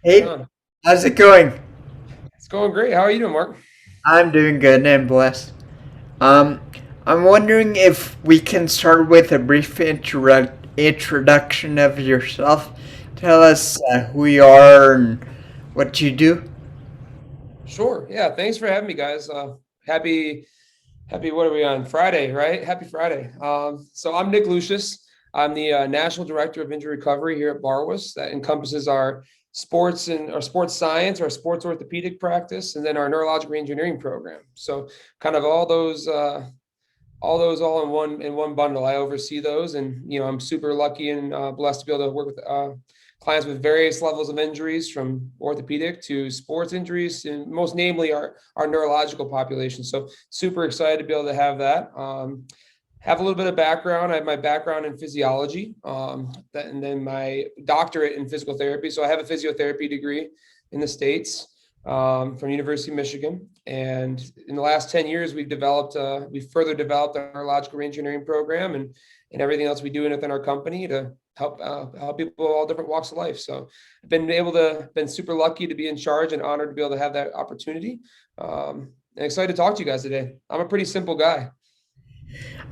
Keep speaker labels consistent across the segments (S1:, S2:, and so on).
S1: Right
S2: Hey,
S1: on.
S2: how's it going?
S1: It's going great. How are you doing, Mark?
S2: I'm doing good and blessed. Um, I'm wondering if we can start with a brief introduction of yourself. Tell us who you are and what you do.
S1: Sure. Yeah. Thanks for having me, guys. Happy, what are we on? Friday, right? Happy Friday. So I'm Nick Lucius. I'm the National Director of Injury Recovery here at BARWIS. That encompasses our sports and our sports science, our sports orthopedic practice, and then our neurological reengineering program. So kind of all in one bundle. I oversee those, and I'm super lucky and blessed to be able to work with clients with various levels of injuries, from orthopedic to sports injuries, and most namely our neurological population. So super excited to be able to have that. Have a little bit of background. I have my background in physiology, and then my doctorate in physical therapy. So I have a physiotherapy degree in the States, from University of Michigan. And in the last 10 years, we've further developed our neurological reengineering program, and everything else we do within our company to help people all different walks of life. So I've been super lucky to be in charge and honored to be able to have that opportunity. And excited to talk to you guys today. I'm a pretty simple guy.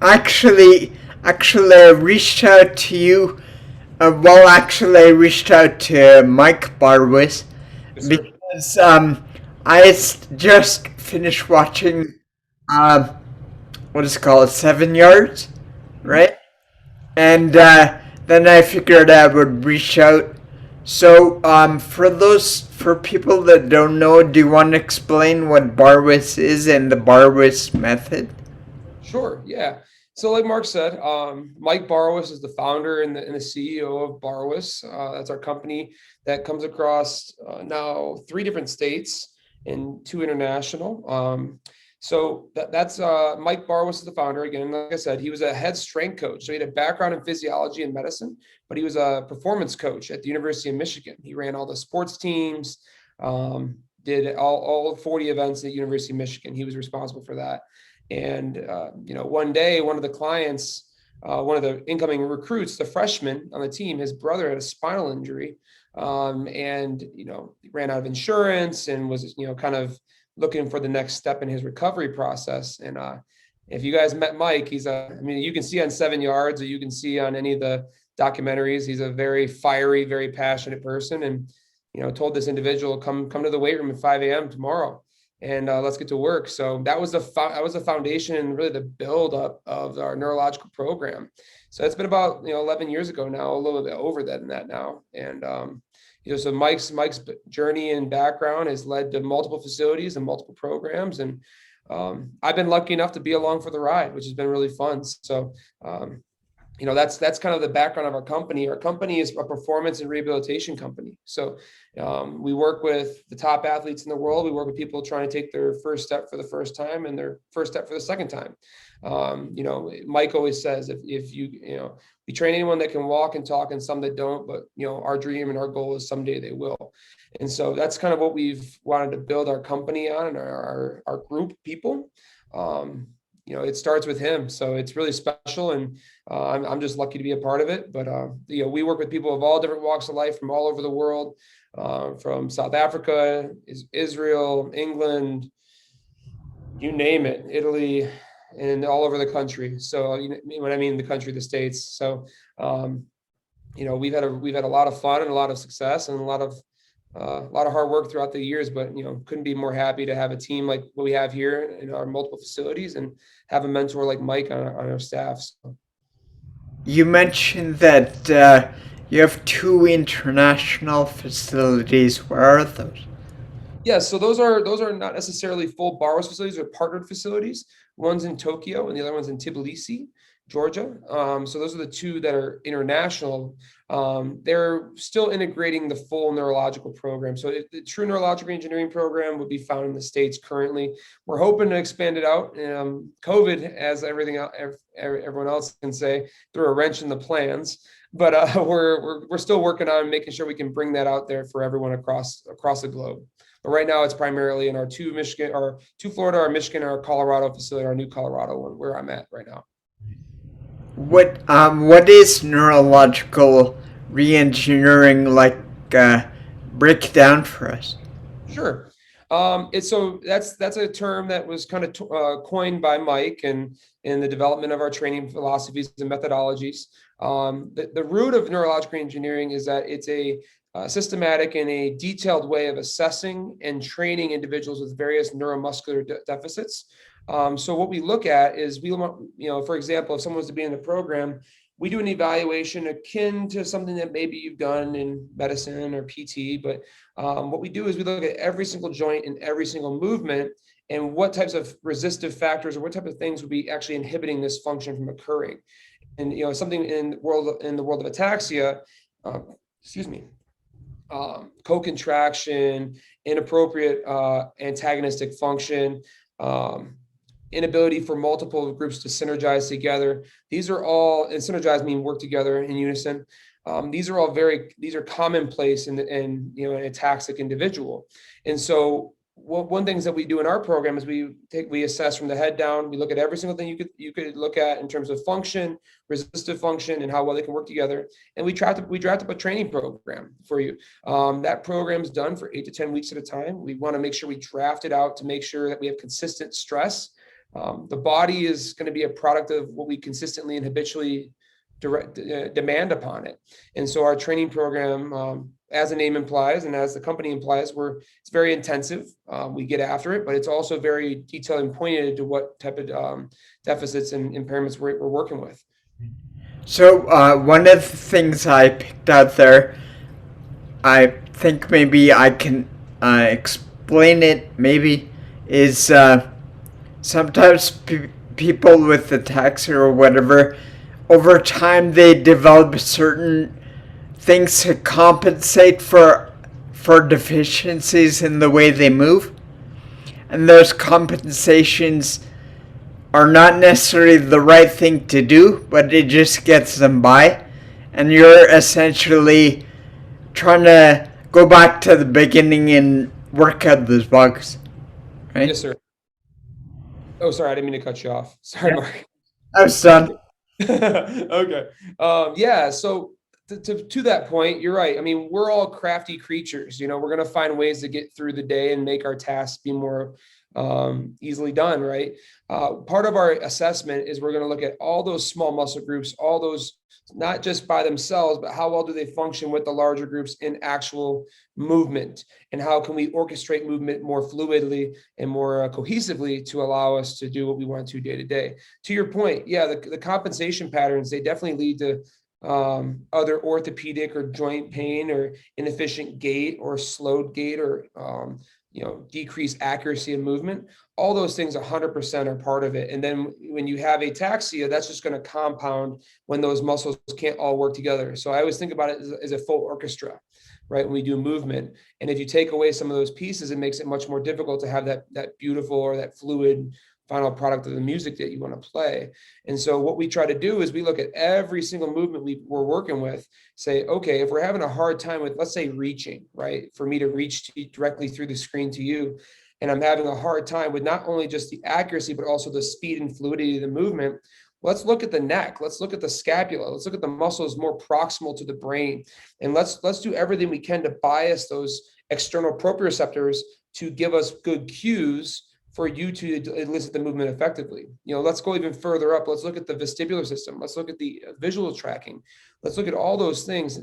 S2: Actually, I reached out to you. I reached out to Mike Barwis
S1: Yes, sir.
S2: because just finished watching um, what is it called, 7 yards,
S1: Mhm.
S2: right? And then I figured I would reach out. So, for people that don't know, do you want to explain what Barwis is and the Barwis method?
S1: Sure. Yeah. So, like Mark said, Mike Barwis is the founder and the CEO of BARWIS. That's our company that comes across now three different states and two international. That's Mike Barwis is the founder. Again, like I said, he was a head strength coach. So he had a background in physiology and medicine, but he was a performance coach at the University of Michigan. He ran all the sports teams, did all 40 events at the University of Michigan. He was responsible for that. And one day, one of the clients, one of the incoming recruits, the freshman on the team, his brother had a spinal injury, and he ran out of insurance and was kind of looking for the next step in his recovery process. And if you guys met Mike, I mean, you can see on 7 yards, or you can see on any of the documentaries, he's a very fiery, very passionate person. And told this individual, come to the weight room at 5 a.m. tomorrow, and let's get to work. So that was the foundation and really the build up of our neurological program. So it's been about 11 years ago now, a little bit over that than that now. And so Mike's journey and background has led to multiple facilities and multiple programs, and I've been lucky enough to be along for the ride, which has been really fun. So that's kind of the background of our company. Our company is a performance and rehabilitation company. So we work with the top athletes in the world. We work with people trying to take their first step for the first time and their first step for the second time. Mike always says, if we train anyone that can walk and talk and some that don't, but our dream and our goal is someday they will. And so that's kind of what we've wanted to build our company on, and our group of people. Um, it starts with him. So it's really special. And I'm just lucky to be a part of it. But, we work with people of all different walks of life from all over the world, from South Africa, Israel, England, you name it, Italy, and all over the country. So when I mean the country, the States. So, we've had a lot of fun and a lot of success and a lot of hard work throughout the years, but couldn't be more happy to have a team like what we have here in our multiple facilities, and have a mentor like Mike on our staff. So,
S2: You mentioned that you have two international facilities. Where are those?
S1: yeah, so those are not necessarily full BARWIS facilities; they're partnered facilities. One's in Tokyo and the other one's in Tbilisi, Georgia. So those are the two that are international. They're still integrating the full neurological program. So the true neurological engineering program would be found in the States currently. We're hoping to expand it out. COVID, as everyone else can say, threw a wrench in the plans. But we're still working on making sure we can bring that out there for everyone across the globe. But right now, it's primarily in our two Florida, our Michigan, our Colorado facility, our new Colorado one, where I'm at right now.
S2: What is neurological reengineering like? Uh, break it down for us.
S1: Sure. It's so that's a term that was kind of coined by Mike and in the development of our training philosophies and methodologies. The root of neurological engineering is that it's a systematic and a detailed way of assessing and training individuals with various neuromuscular deficits. So what we look at is we want, for example, if someone was to be in the program, we do an evaluation akin to something that maybe you've done in medicine or PT, but what we do is we look at every single joint and every single movement and what types of resistive factors or what type of things would be actually inhibiting this function from occurring. And something in the world of ataxia, excuse me, co-contraction, inappropriate antagonistic function, inability for multiple groups to synergize together. These are all, and synergize mean work together in unison. These are all these are commonplace in an ataxic individual. And so one things that we do in our program is we assess from the head down. We look at every single thing you could look at in terms of function, resistive function, and how well they can work together. And we draft up a training program for you. That program is done for 8 to 10 weeks at a time. We want to make sure we draft it out to make sure that we have consistent stress. The body is going to be a product of what we consistently and habitually demand upon it. And so our training program, as the name implies and as the company implies, it's very intensive. We get after it, but it's also very detailed and pointed to what type of deficits and impairments we're working with.
S2: So one of the things I picked out there, I think maybe I can explain it, maybe, is sometimes people with ataxia or whatever, over time they develop certain things to compensate for deficiencies in the way they move. And those compensations are not necessarily the right thing to do, but it just gets them by. And you're essentially trying to go back to the beginning and work out those bugs, right?
S1: Yes, sir. Oh, sorry, I didn't mean to cut you off. Sorry, Mark.
S2: I was done.
S1: Okay. Yeah. So to that point, you're right. I mean, we're all crafty creatures. We're going to find ways to get through the day and make our tasks be more easily done. Right. Part of our assessment is we're going to look at all those small muscle groups, all those, not just by themselves, but how well do they function with the larger groups in actual movement, and how can we orchestrate movement more fluidly and more cohesively to allow us to do what we want to day to day. To your point, yeah, the compensation patterns, they definitely lead to other orthopedic or joint pain or inefficient gait or slowed gait or decreased accuracy in movement. All those things 100% are part of it. And then when you have ataxia, that's just going to compound when those muscles can't all work together. So I always think about it as a full orchestra, right? When we do movement. And if you take away some of those pieces, it makes it much more difficult to have that beautiful or that fluid final product of the music that you want to play. And so what we try to do is we look at every single movement we're working with, say, okay, if we're having a hard time with, let's say, reaching, right? For me to reach directly through the screen to you, and I'm having a hard time with not only just the accuracy, but also the speed and fluidity of the movement. Let's look at the neck. Let's look at the scapula. Let's look at the muscles more proximal to the brain. And let's do everything we can to bias those external proprioceptors to give us good cues for you to elicit the movement effectively. Let's go even further up. Let's look at the vestibular system. Let's look at the visual tracking. Let's look at all those things.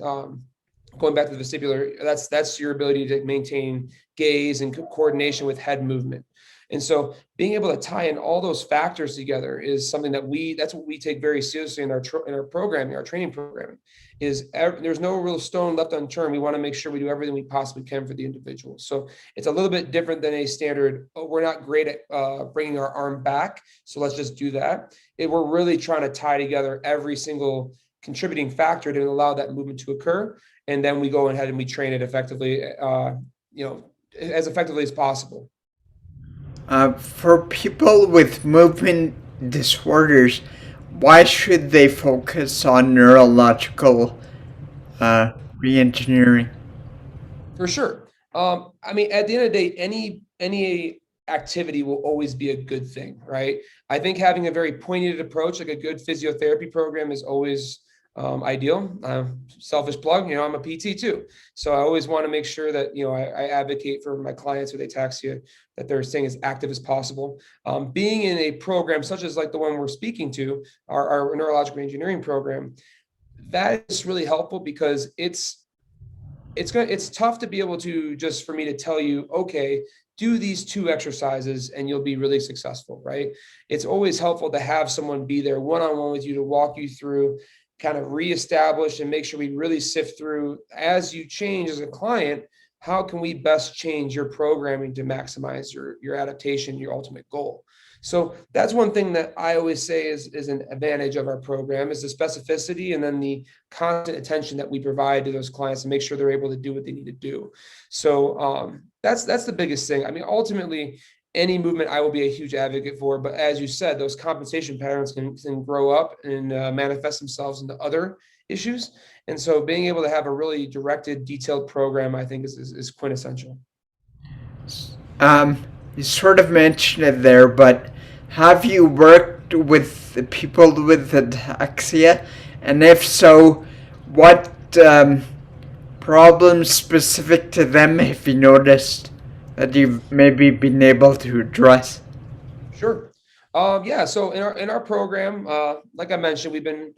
S1: Going back to the vestibular, that's your ability to maintain gaze and coordination with head movement. And so being able to tie in all those factors together is something that's what we take very seriously in our programming, our training programming. There's no real stone left unturned. We want to make sure we do everything we possibly can for the individual. So it's a little bit different than a standard, we're not great at bringing our arm back, so let's just do that. We're really trying to tie together every single contributing factor to allow that movement to occur. And then we go ahead and we train it effectively, as effectively as possible.
S2: For people with movement disorders, why should they focus on neurological reengineering?
S1: For sure. I mean, at the end of the day, any activity will always be a good thing, right? I think having a very pointed approach, like a good physiotherapy program, is always ideal. Selfish plug, I'm a PT too. So I always want to make sure that, I advocate for my clients with ataxia, that they're staying as active as possible. Being in a program such as like the one we're speaking to, our neurological engineering program, that is really helpful because it's tough to be able to just for me to tell you, okay, do these two exercises and you'll be really successful, right? It's always helpful to have someone be there one-on-one with you to walk you through, kind of reestablish and make sure we really sift through as you change as a client, how can we best change your programming to maximize your adaptation, your ultimate goal. So that's one thing that I always say is an advantage of our program is the specificity and then the constant attention that we provide to those clients to make sure they're able to do what they need to do. So that's the biggest thing. I mean, ultimately, any movement I will be a huge advocate for, but as you said, those compensation patterns can grow up and manifest themselves into other issues. And so being able to have a really directed, detailed program, I think is quintessential.
S2: Um, you sort of mentioned it there, but have you worked with the people with ataxia? And if so, what problems specific to them have you noticed that you've maybe been able to address?
S1: Sure. Yeah. So in our program, like I mentioned, we've been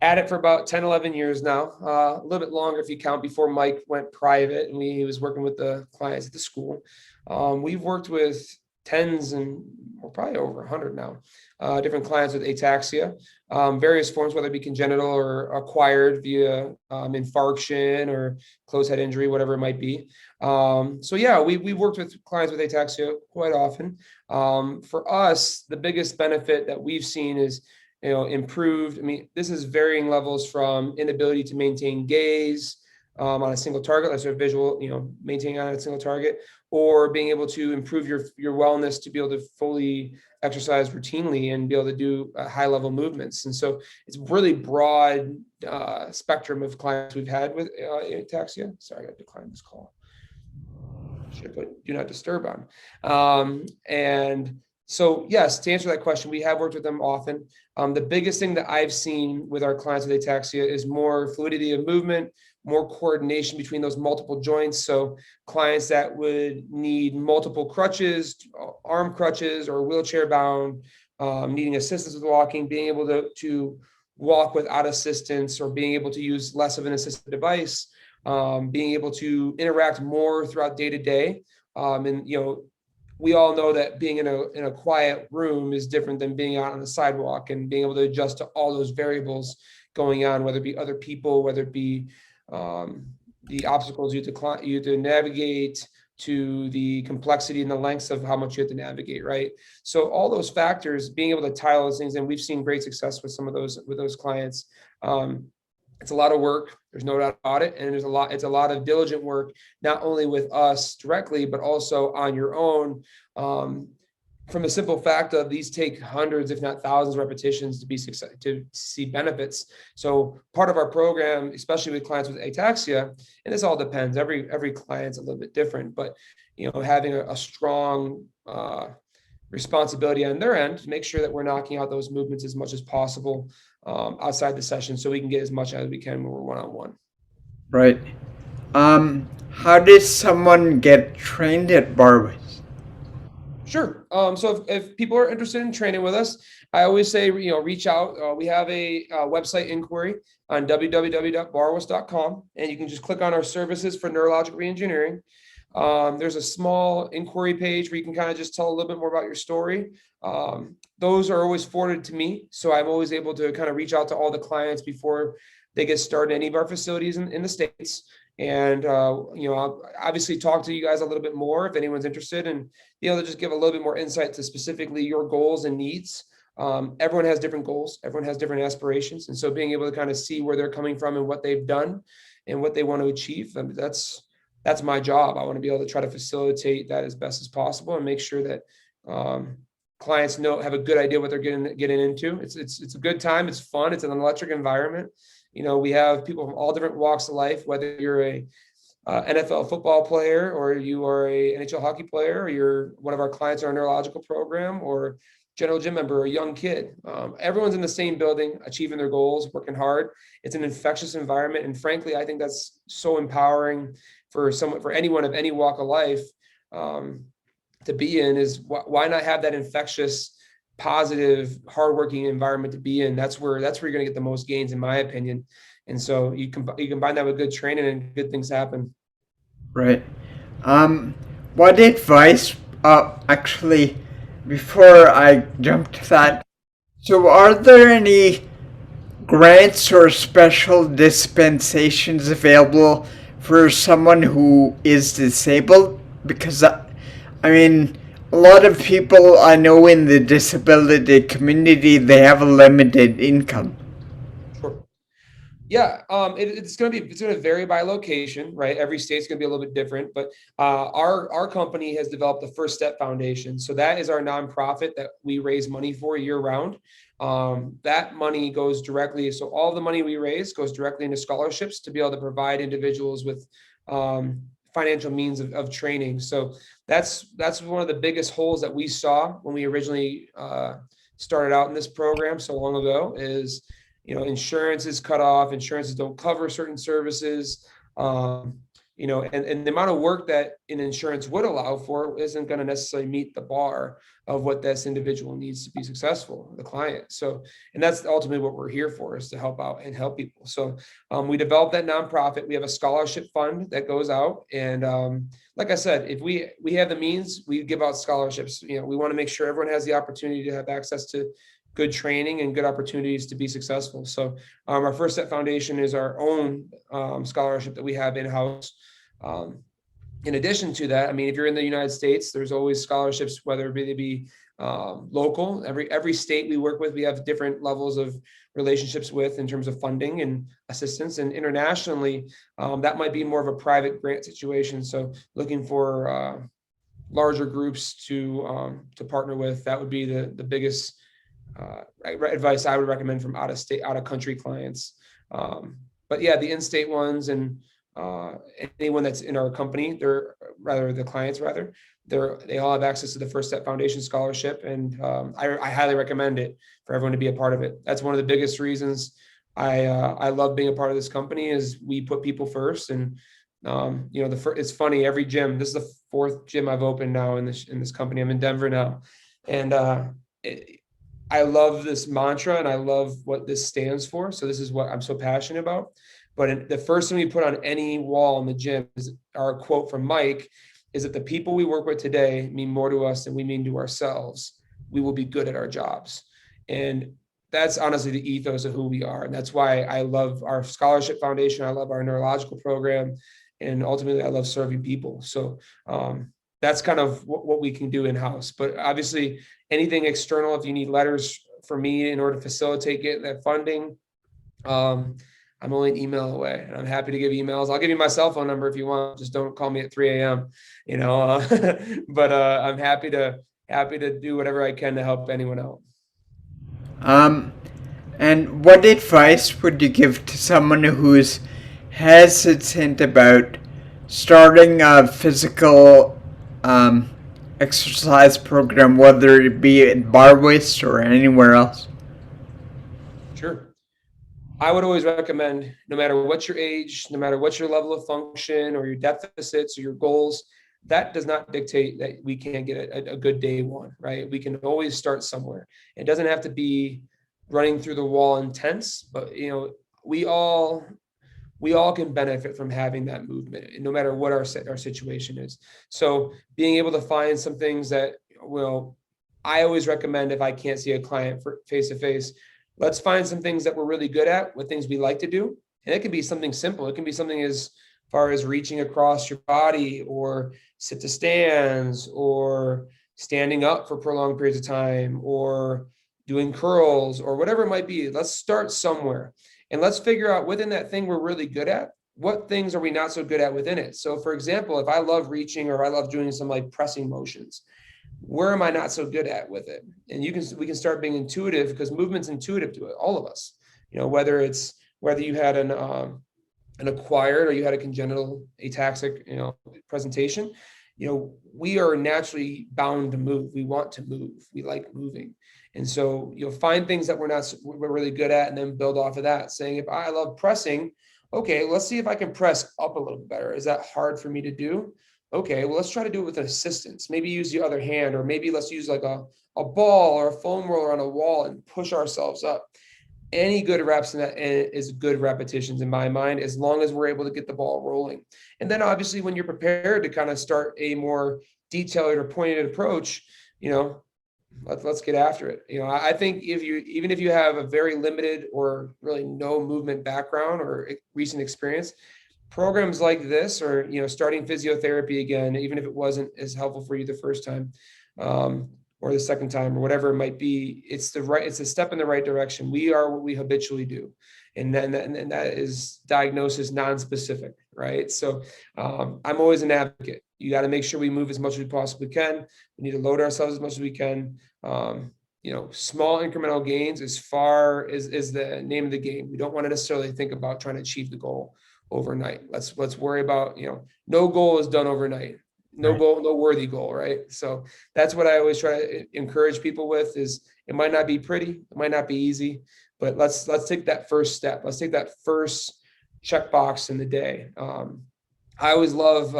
S1: at it for about 10, 11 years now, a little bit longer if you count before Mike went private and he was working with the clients at the school. We've worked with tens and we're probably over 100 now, different clients with ataxia, various forms, whether it be congenital or acquired via infarction or closed head injury, whatever it might be. So yeah, we've worked with clients with ataxia quite often. For us, the biggest benefit that we've seen is improved. I mean, this is varying levels from inability to maintain gaze on a single target, like sort of visual, maintaining on a single target, or being able to improve your wellness to be able to fully exercise routinely and be able to do high level movements. And so it's really broad spectrum of clients we've had with ataxia. Sorry, I got to decline this call. Should put do not disturb on. And so, yes, to answer that question, we have worked with them often. The biggest thing that I've seen with our clients with ataxia is more fluidity of movement, more coordination between those multiple joints. So clients that would need multiple crutches, arm crutches, or wheelchair bound, needing assistance with walking, being able to walk without assistance or being able to use less of an assistive device, being able to interact more throughout day to day. And we all know that being in a quiet room is different than being out on the sidewalk and being able to adjust to all those variables going on, whether it be other people, whether it be the obstacles you have to navigate, to the complexity and the lengths of how much you have to navigate, right? So all those factors, being able to tie all those things, and we've seen great success with some of those clients. It's a lot of work. There's no doubt about it. And it's a lot of diligent work, not only with us directly, but also on your own. From the simple fact of these take hundreds, if not thousands of repetitions to see benefits. So part of our program, especially with clients with ataxia, and this all depends, every client's a little bit different, but having a strong responsibility on their end to make sure that we're knocking out those movements as much as possible outside the session so we can get as much as we can when we're one-on-one.
S2: Right. How does someone get trained at BARWIS?
S1: Sure. So if people are interested in training with us, I always say, reach out. We have a website inquiry on www.barwis.com, and you can just click on our services for neurological reengineering. There's a small inquiry page where you can kind of just tell a little bit more about your story. Those are always forwarded to me. So I'm always able to kind of reach out to all the clients before they get started in any of our facilities in the States. And, I'll obviously talk to you guys a little bit more if anyone's interested and be able to just give a little bit more insight to specifically your goals and needs. Everyone has different goals. Everyone has different aspirations. And so being able to kind of see where they're coming from and what they've done and what they want to achieve, I mean, that's my job. I want to be able to try to facilitate that as best as possible and make sure that clients have a good idea what they're getting into. It's a good time. It's fun. It's an electric environment. We have people from all different walks of life, whether you're a NFL football player or you are a NHL hockey player, or you're one of our clients in our neurological program, or general gym member or a young kid. Everyone's in the same building, achieving their goals, working hard. It's an infectious environment, and frankly, I think that's so empowering for anyone of any walk of life um, to be in. Is why not have that infectious, positive, hardworking environment to be in? That's where you're going to get the most gains, in my opinion. And so you combine that with good training, and good things happen.
S2: Right. Um, what advice, actually, before I jump to that, so are there any grants or special dispensations available for someone who is disabled? Because, I mean, a lot of people I know in the disability community, they have a limited income.
S1: Sure. Yeah, it's gonna vary by location, right? Every state's gonna be a little bit different, but our company has developed the First Step Foundation. So that is our nonprofit that we raise money for year round. That money goes directly, so all the money we raise goes directly into scholarships to be able to provide individuals with financial means of training. So that's one of the biggest holes that we saw when we originally started out in this program so long ago. Is insurance is cut off, insurances don't cover certain services. And the amount of work that an insurance would allow for isn't going to necessarily meet the bar of what this individual needs to be successful, the client. So, and that's ultimately what we're here for, is to help out and help people. So we developed that nonprofit. We have a scholarship fund that goes out. And like I said, if we have the means, we give out scholarships. We want to make sure everyone has the opportunity to have access to good training and good opportunities to be successful. So our First Step Foundation is our own scholarship that we have in-house. In addition to that, I mean, if you're in the United States, there's always scholarships, whether they be local. Every state we work with, we have different levels of relationships with in terms of funding and assistance. And internationally, that might be more of a private grant situation. So looking for larger groups to partner with, that would be the biggest advice I would recommend from out of country clients. But yeah, the in-state ones and anyone that's in our company, the clients they all have access to the First Step Foundation scholarship, and I highly recommend it for everyone to be a part of it. That's one of the biggest reasons I love being a part of this company, is we put people first. And it's funny, every gym. This is the fourth gym I've opened now in this company. I'm in Denver now, and I love this mantra and I love what this stands for. So this is what I'm so passionate about. But the first thing we put on any wall in the gym is our quote from Mike, is that the people we work with today mean more to us than we mean to ourselves. We will be good at our jobs. And that's honestly the ethos of who we are. And that's why I love our scholarship foundation. I love our neurological program. And ultimately, I love serving people. So that's kind of what we can do in-house. But obviously, anything external, if you need letters for me in order to facilitate getting that funding, I'm only an email away, and I'm happy to give emails. I'll give you my cell phone number if you want. Just don't call me at 3 a.m. But I'm happy to do whatever I can to help anyone out.
S2: And what advice would you give to someone who's hesitant about starting a physical exercise program, whether it be at BARWIS or anywhere else?
S1: Sure. I would always recommend, no matter what your age, no matter what your level of function or your deficits or your goals, that does not dictate that we can't get a good day one, right? We can always start somewhere. It doesn't have to be running through the wall intense, but we all can benefit from having that movement, no matter what our situation is. So being able to find some things that I always recommend, if I can't see a client face to face, let's find some things that we're really good at, what things we like to do. And it can be something simple. It can be something as far as reaching across your body, or sit to stands, or standing up for prolonged periods of time, or doing curls, or whatever it might be. Let's start somewhere. And let's figure out within that thing we're really good at, what things are we not so good at within it. So for example, if I love reaching, or I love doing some like pressing motions, where am I not so good at with it? And we can start being intuitive, because movement's intuitive to it, all of us. Whether you had an acquired or you had a congenital ataxic presentation, we are naturally bound to move. We want to move. We like moving. And so you'll find things that we're really good at and then build off of that, saying, if I love pressing, okay, let's see if I can press up a little better. Is that hard for me to do? Okay, well, let's try to do it with an assistance. Maybe use the other hand, or maybe let's use like a ball or a foam roller on a wall and push ourselves up. Any good reps in that is good repetitions in my mind, as long as we're able to get the ball rolling. And then obviously when you're prepared to kind of start a more detailed or pointed approach, let's get after it. I think even if you have a very limited or really no movement background or recent experience, programs like this, or starting physiotherapy again, even if it wasn't as helpful for you the first time, or the second time, or whatever it might be, it's a step in the right direction. We are what we habitually do, and that is diagnosis non-specific, right? So I'm always an advocate. You got to make sure we move as much as we possibly can. We need to load ourselves as much as we can. Small incremental gains is the name of the game. We don't want to necessarily think about trying to achieve the goal overnight. Let's worry about, no goal is done overnight. No
S2: Right.
S1: goal, no worthy goal, right? So that's what I always try to encourage people with. Is it might not be pretty, it might not be easy, but let's take that first step. Let's take that first checkbox in the day. I always love,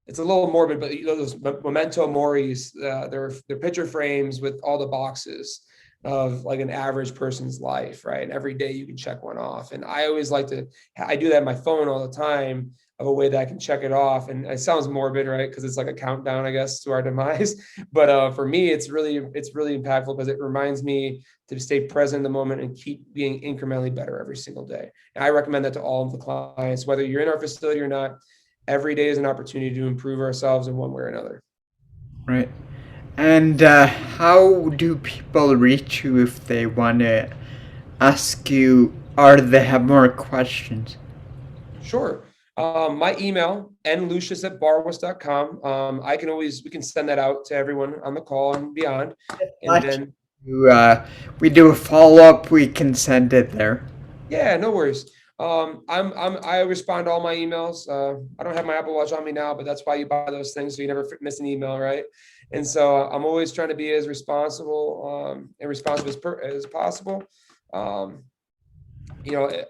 S1: it's a little morbid, but those memento moris, they're picture frames with all the boxes of like an average person's life, right? And every day you can check one off. And I always I do that on my phone all the time, of a way that I can check it off. And it sounds morbid, right? Because it's like a countdown, I guess, to our demise. But for me, it's really impactful, because it reminds me to stay present in the moment and keep being incrementally better every single day. And I recommend that to all of the clients, whether you're in our facility or not. Every day is an opportunity to improve ourselves in one way or another.
S2: Right. And how do people reach you if they want to ask you, or they have more questions?
S1: Sure. My email, nlucius@barwis.com. We can send that out to everyone on the call and beyond. And
S2: Like
S1: then,
S2: we do a follow up, we can send it there.
S1: yeah, no worries. I respond to all my emails. I don't have my Apple Watch on me now, but that's why you buy those things, so you never miss an email, right? And so I'm always trying to be as responsible, and responsive as possible. Um,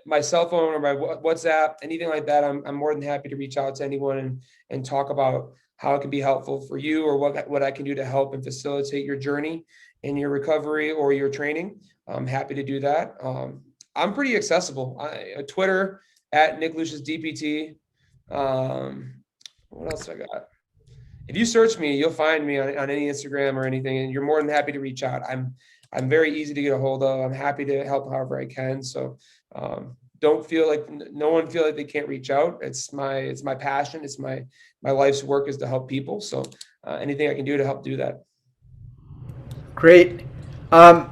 S1: my cell phone or my WhatsApp, anything like that, I'm more than happy to reach out to anyone and talk about how it can be helpful for you, or what I can do to help and facilitate your journey in your recovery or your training. I'm happy to do that. I'm pretty accessible. Twitter @NickLuciusDPT. What else I got? If you search me, you'll find me on any Instagram or anything, and you're more than happy to reach out. I'm very easy to get a hold of. I'm happy to help however I can. So don't feel like no one feel like they can't reach out. It's my passion. It's my life's work is to help people. So anything I can do to help do that.
S2: Great.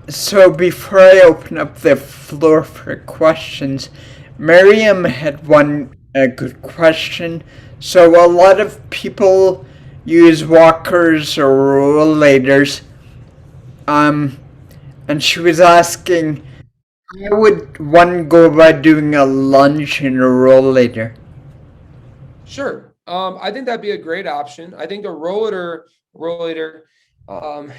S2: So before I open up the floor for questions, Miriam had one good question. So a lot of people use walkers or rollators. And she was asking, how would one go about doing a lunge in a rollator?
S1: Sure. I think that'd be a great option. I think a rollator um,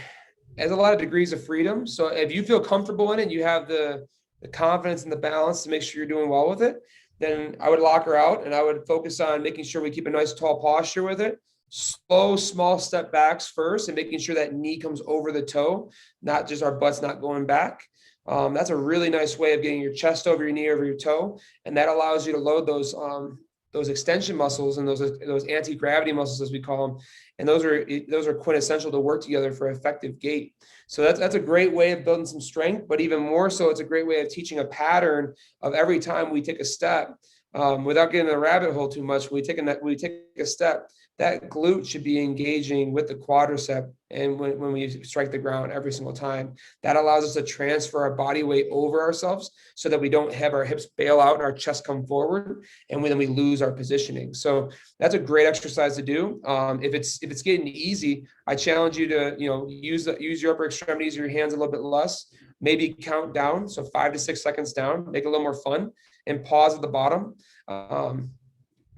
S1: has a lot of degrees of freedom. So if you feel comfortable in it, you have the confidence and the balance to make sure you're doing well with it, then I would lock her out, and I would focus on making sure we keep a nice tall posture with it. Slow, small step backs first, and making sure that knee comes over the toe, not just our butts not going back. That's a really nice way of getting your chest over your knee over your toe, and that allows you to load those extension muscles and those anti-gravity muscles, as we call them, and those are quintessential to work together for effective gait. So that's a great way of building some strength, but even more so, it's a great way of teaching a pattern of every time we take a step, without getting in a rabbit hole too much. We take a step, that glute should be engaging with the quadricep, and when we strike the ground every single time, that allows us to transfer our body weight over ourselves, so that we don't have our hips bail out and our chest come forward, and then we lose our positioning. So that's a great exercise to do. If it's getting easy, I challenge you to use your upper extremities, your hands a little bit less. Maybe count down, so 5 to 6 seconds down, make it a little more fun, and pause at the bottom.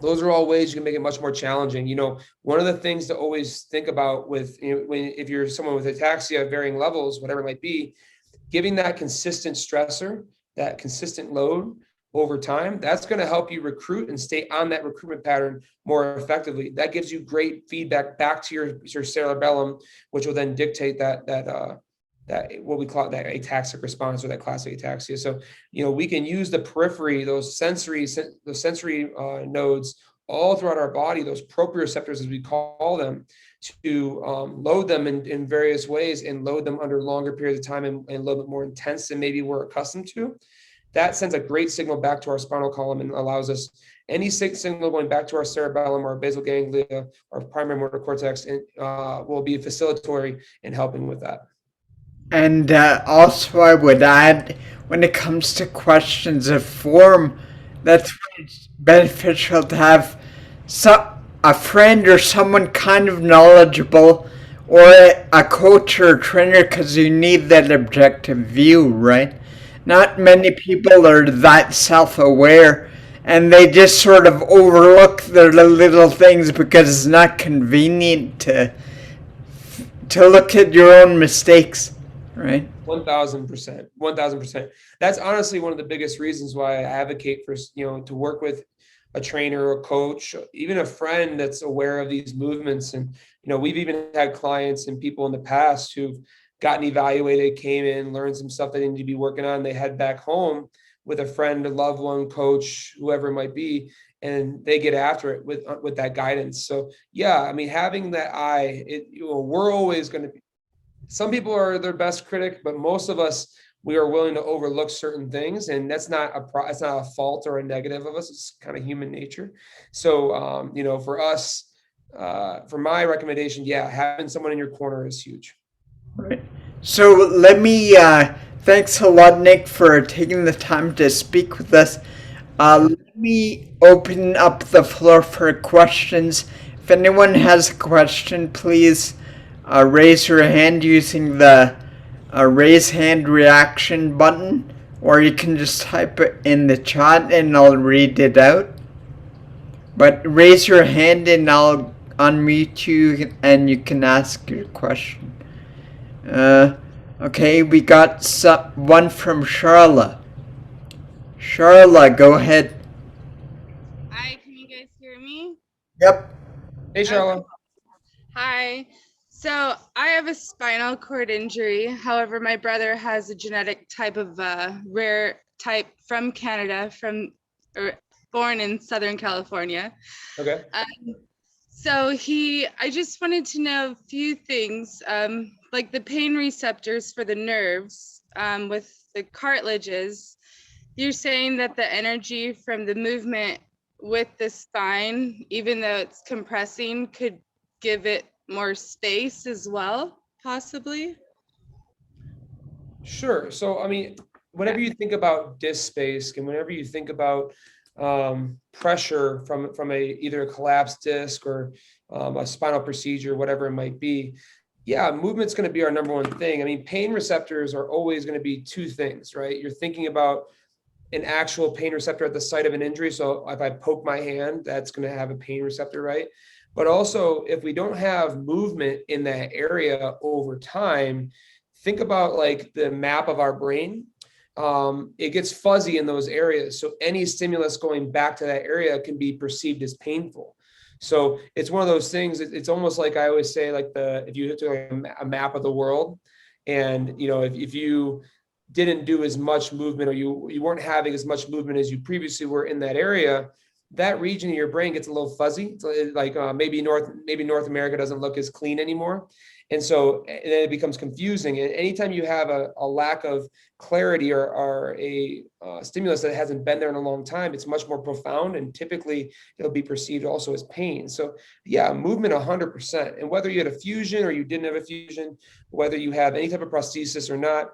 S1: those are all ways you can make it much more challenging. One of the things to always think about with, if you're someone with ataxia, varying levels, whatever it might be, giving that consistent stressor, that consistent load over time, that's going to help you recruit and stay on that recruitment pattern more effectively. That gives you great feedback back to your cerebellum, which will then dictate that what we call that ataxic response, or that classic ataxia. So, we can use the periphery, those sensory nodes all throughout our body, those proprioceptors, as we call them, to load them in various ways, and load them under longer periods of time, and a little bit more intense than maybe we're accustomed to. That sends a great signal back to our spinal column and allows us any signal going back to our cerebellum, our basal ganglia, our primary motor cortex, and will be facilitatory in helping with that.
S2: And also, I would add, when it comes to questions of form, that's when it's beneficial to have a friend or someone kind of knowledgeable, or a coach or a trainer, because you need that objective view, right? Not many people are that self-aware, and they just sort of overlook the little things because it's not convenient to look at your own mistakes, right?
S1: 1000%. 1000%. That's honestly one of the biggest reasons why I advocate for, to work with a trainer or a coach, even a friend that's aware of these movements. And, we've even had clients and people in the past who've gotten evaluated, came in, learned some stuff they need to be working on. They head back home with a friend, a loved one, coach, whoever it might be, and they get after it with that guidance. So yeah, I mean, having that eye, we're always going to be, some people are their best critic, but most of us, we are willing to overlook certain things, and that's not it's not a fault or a negative of us. It's kind of human nature. So, for us, for my recommendation, yeah, having someone in your corner is huge.
S2: Right. So let me, thanks a lot, Nick, for taking the time to speak with us. Let me open up the floor for questions. If anyone has a question, please raise your hand using the raise hand reaction button, or you can just type it in the chat and I'll read it out. But raise your hand and I'll unmute you and you can ask your question. Okay, we got one from Charla. Charla, go ahead.
S3: Hi, can you guys hear me?
S2: Yep.
S1: Hey, Charlotte.
S3: Hi. So I have a spinal cord injury. However, my brother has a genetic type of rare type from Canada, born in Southern California.
S1: Okay.
S3: So I just wanted to know a few things, like the pain receptors for the nerves with the cartilages. You're saying that the energy from the movement with the spine, even though it's compressing, could give it more space as well, possibly?
S1: Sure. So, I mean, whenever you think about disc space, and whenever you think about pressure from either a collapsed disc or a spinal procedure, whatever it might be, yeah, movement's going to be our number one thing. I mean, pain receptors are always going to be two things, right? You're thinking about an actual pain receptor at the site of an injury. So if I poke my hand, that's going to have a pain receptor, right? But also, if we don't have movement in that area over time, think about like the map of our brain. It gets fuzzy in those areas. So any stimulus going back to that area can be perceived as painful. So it's one of those things. It's almost like I always say, like if you took a map of the world, and if you didn't do as much movement, or you weren't having as much movement as you previously were in that area, that region of your brain gets a little fuzzy. It's like maybe North America doesn't look as clean anymore. And so and then it becomes confusing. And anytime you have a lack of clarity or a stimulus that hasn't been there in a long time, it's much more profound, and typically it'll be perceived also as pain. So yeah, movement 100%. And whether you had a fusion or you didn't have a fusion, whether you have any type of prosthesis or not,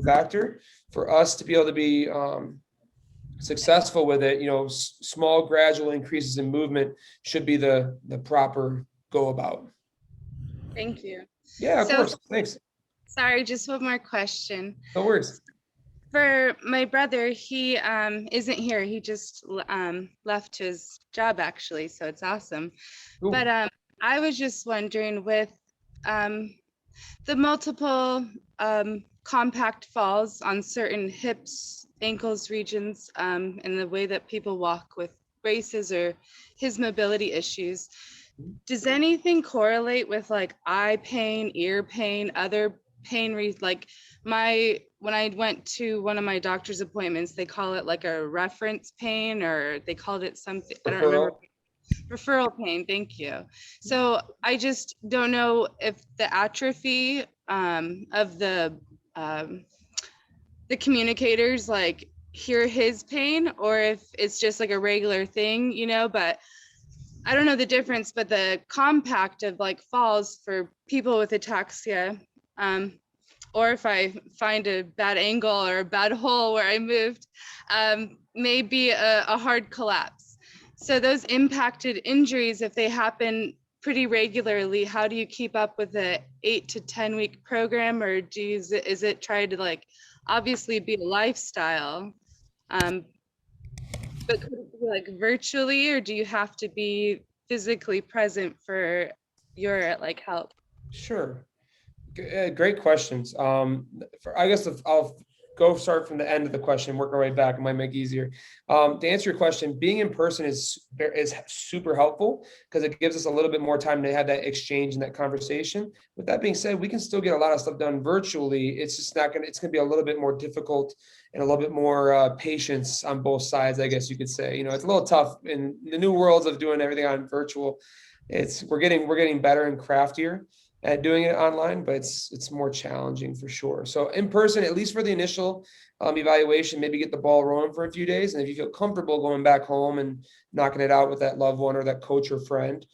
S1: factor for us to be able to be successful with it. Small gradual increases in movement should be the proper go about.
S3: Thank you.
S1: Yeah, of course. Thanks.
S3: Sorry, just one more question.
S1: No worries.
S3: For my brother, he isn't here. He just left his job actually, so it's awesome.
S1: Ooh.
S3: But I was just wondering with the multiple compact falls on certain hips, ankles regions, and the way that people walk with braces or his mobility issues. Does anything correlate with like eye pain, ear pain, other pain? Like when I went to one of my doctor's appointments, they call it like a reference pain, or they called it something, I don't remember. Referral pain, thank you. So I just don't know if the atrophy of the communicators like hear his pain, or if it's just like a regular thing, you know, but I don't know the difference. But the compact of like falls for people with ataxia, or if I find a bad angle or a bad hole where I moved, may be a hard collapse. So those impacted injuries, if they happen pretty regularly, how do you keep up with the 8 to 10 week program, or is it try to like obviously be a lifestyle, but could it be like virtually, or do you have to be physically present for your like help?
S1: Sure. Great questions. I guess I'll go start from the end of the question, work our way back. It might make it easier. To answer your question, being in person is super helpful because it gives us a little bit more time to have that exchange and that conversation. With that being said, we can still get a lot of stuff done virtually. It's just not gonna. It's gonna be a little bit more difficult and a little bit more patience on both sides, I guess you could say. You know, it's a little tough in the new worlds of doing everything on virtual. We're getting better and craftier at doing it online, but it's more challenging for sure. So in person, at least for the initial evaluation, maybe get the ball rolling for a few days. And if you feel comfortable going back home and knocking it out with that loved one or that coach or friend,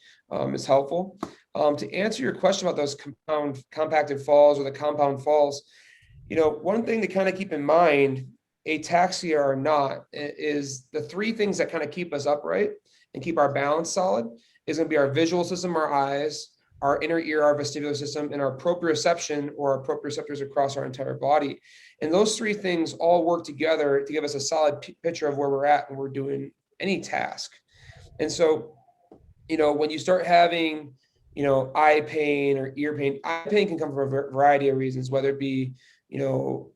S1: is helpful. To answer your question about those compacted falls or the compound falls, you know, one thing to kind of keep in mind, ataxia or not, is the three things that kind of keep us upright and keep our balance solid is going to be our visual system, our eyes, our inner ear, our vestibular system, and our proprioception or our proprioceptors across our entire body. And those three things all work together to give us a solid picture of where we're at when we're doing any task. And so, you know, when you start having, you know, eye pain or ear pain, eye pain can come from a variety of reasons, whether it be, you know,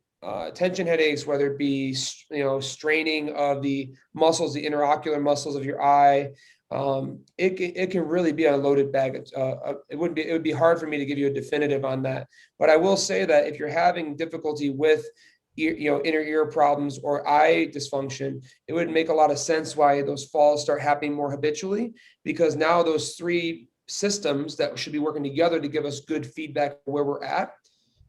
S1: tension headaches, whether it be, you know, straining of the muscles, the interocular muscles of your eye. It can really be a loaded bag. It would be hard for me to give you a definitive on that. But I will say that if you're having difficulty with inner ear problems or eye dysfunction, it would make a lot of sense why those falls start happening more habitually, because now those three systems that should be working together to give us good feedback where we're at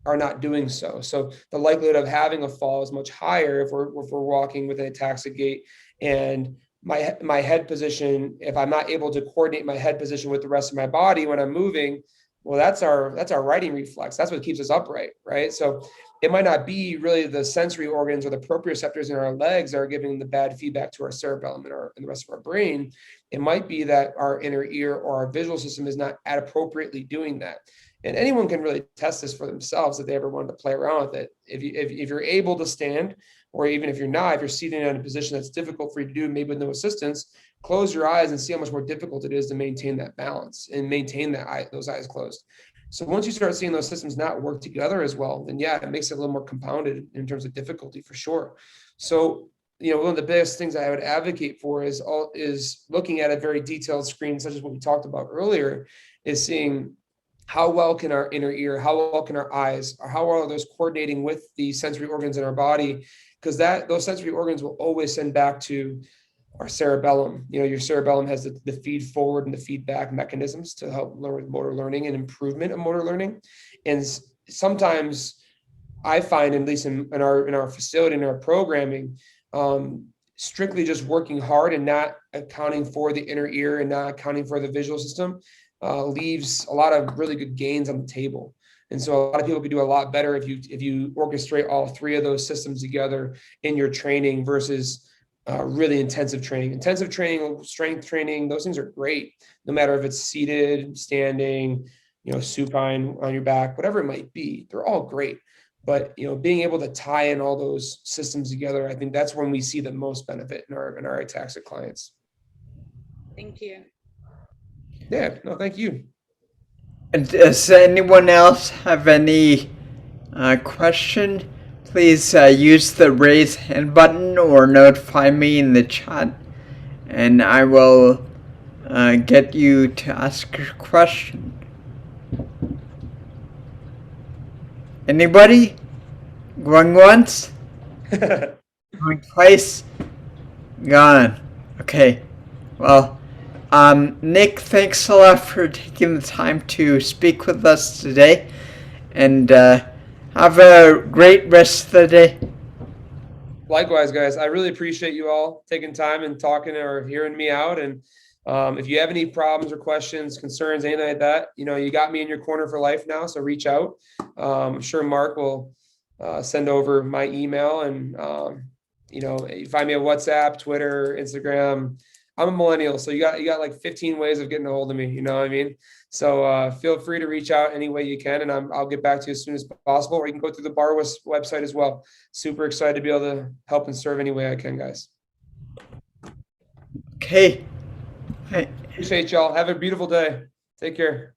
S1: are not doing so. So the likelihood of having a fall is much higher if we're walking with an ataxic gait. And my head position, if I'm not able to coordinate my head position with the rest of my body when I'm moving, well, that's our righting reflex. That's what keeps us upright, right? So it might not be really the sensory organs or the proprioceptors in our legs that are giving the bad feedback to our cerebellum and the rest of our brain. It might be that our inner ear or our visual system is not appropriately doing that. And anyone can really test this for themselves if they ever wanted to play around with it. If you're able to stand, or even if you're not, if you're seated in a position that's difficult for you to do, maybe with no assistance, close your eyes and see how much more difficult it is to maintain that balance and maintain those eyes closed. So once you start seeing those systems not work together as well, then yeah, it makes it a little more compounded in terms of difficulty for sure. So, you know, one of the biggest things I would advocate for is looking at a very detailed screen, such as what we talked about earlier, is seeing how well can our inner ear, how well can our eyes, or how well are those coordinating with the sensory organs in our body? Because those sensory organs will always send back to our cerebellum. You know, your cerebellum has the feed forward and the feedback mechanisms to help learn with motor learning and improvement of motor learning. And sometimes I find, at least in our facility, in our programming, strictly just working hard and not accounting for the inner ear and not accounting for the visual system leaves a lot of really good gains on the table. And so a lot of people could do a lot better if you orchestrate all three of those systems together in your training versus really intensive training. Intensive training, strength training, those things are great, no matter if it's seated, standing, you know, supine on your back, whatever it might be. They're all great. But being able to tie in all those systems together, I think that's when we see the most benefit in our Ataxia clients.
S3: Thank you.
S1: Yeah, no, thank you.
S2: And does anyone else have any question? Please use the raise hand button or notify me in the chat, and I will get you to ask your question. Anybody? Going once? Going twice? Gone. Okay. Well, Nick, thanks a lot for taking the time to speak with us today, and have a great rest of the day.
S1: Likewise, guys, I really appreciate you all taking time and talking or hearing me out. And if you have any problems or questions, concerns, anything like that, you got me in your corner for life now. So reach out. I'm sure Mark will send over my email, and you find me on WhatsApp, Twitter, Instagram. I'm a millennial, so you got like 15 ways of getting a hold of me. You know what I mean? So feel free to reach out any way you can, and I'll get back to you as soon as possible. Or you can go through the BARWIS website as well. Super excited to be able to help and serve any way I can, guys.
S2: Okay.
S1: Appreciate y'all. Have a beautiful day. Take care.